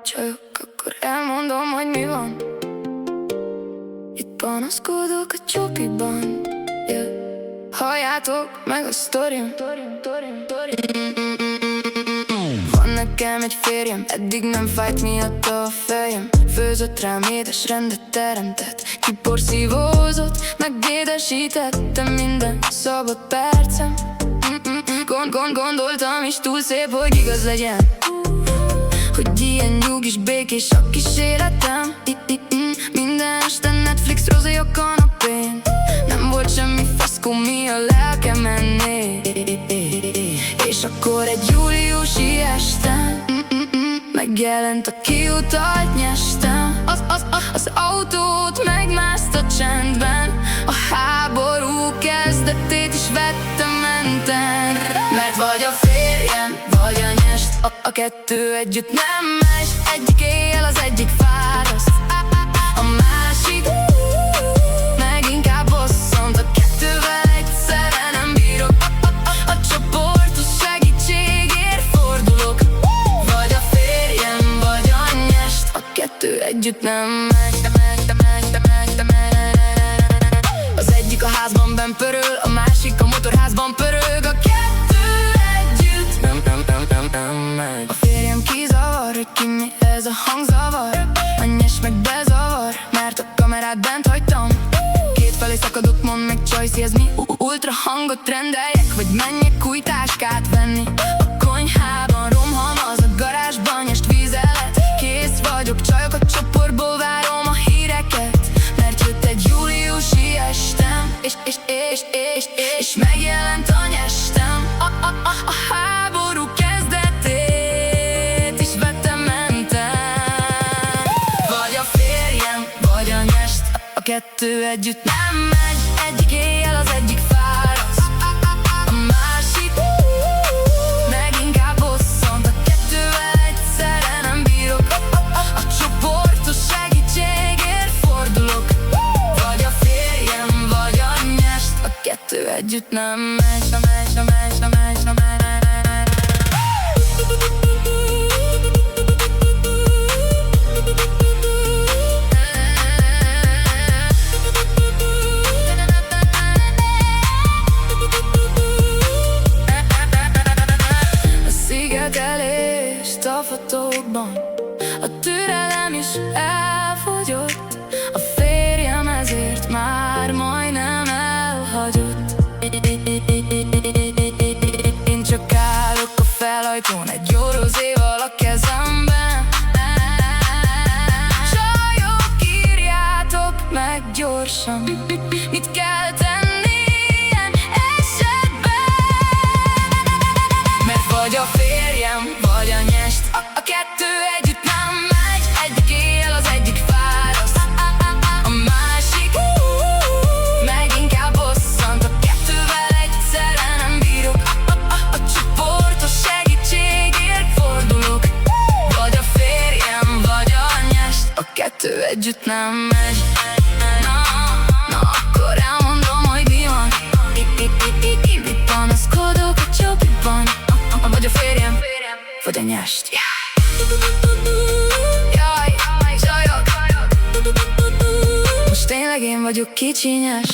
Csajok, akkor elmondom, hogy mi van. Itt panaszkodok a csopiban, yeah. Halljátok meg a sztorim. Van nekem egy férjem, eddig nem fájt miatta a fejem. Főzött rám édes rendet teremtett, kiporszívózott, megédesítette minden szabad percem. Gondoltam is túl szép, hogy igaz legyen, hogy ilyen nyugis, békés a kis életem. Minden este Netflix, rozé a kanapén. Nem volt semmi feszkó, mi a lelkem menné. És akkor egy júliusi este megjelent a kiutalt nyestem. Az autót megmászt a csendben. A háború kezdetét is vettem menten. Mert vagy a férjem, vagy a nyest, a kettő együtt nem megy. Egyik éjjel, az egyik fáraszt, a másik meg inkább bosszant. A kettővel egyszerre nem bírok. A csoportos segítségért fordulok. Vagy a férjem, vagy a nyest, a kettő együtt nem megy. Az egyik a házban benn pöröl, a másik a motorházban pörög. A kettő együtt nem megy. A férjem kizavar, hogy ki mi ez a hangzavar. A nyes meg bezavar, mert a kamerát bent hagytam. Kétfelé szakadok, mondd meg Csajci, ez mi? Ultra hangot rendeljek, vagy menjek új táskát venni? A konyhában romhamaz, a garázsban nyest vízelet. Kész vagyok, csajok a csoportból, várom a híreket. Mert jött egy júliusi estem, és megjelent a nyestem. A háború kezdetét is vettem mentem. Vagy a férjem, vagy a nyest, a kettő együtt nem megy. Egyik éjjel, az egyik fáraszt, a másik meg inkább bosszant. A kettővel egyszerre nem bírok. A csoportos segítségért fordulok. Vagy a férjem, vagy a nyest, a kettő együtt nem megy. A szigetelést a fotókban, a türelem is elfogyott. A férjem ezért már majdnem elhagyott. Én csak állok a felajtón, egy jó rozéval a kezemben. Csajok, írjátok meg gyorsan, mit kell tenni ilyen esetben. Mert vagy a férjem, vagy a nyest, a kettő együtt nem megy. Egyik éjjel, az egyik fáraszt, a másik meg inkább bosszant. A kettővel egyszerre nem bírok. A csoportos segítségért fordulok. Vagy a férjem, vagy a nyest, a kettő együtt nem megy. Na akkor elmondom, hogy mi van. Itt panaszkodok a csopiban. Vagy a férjem, vagy a nyest, Jaj, csajok, most tényleg én vagyok kicsinyes.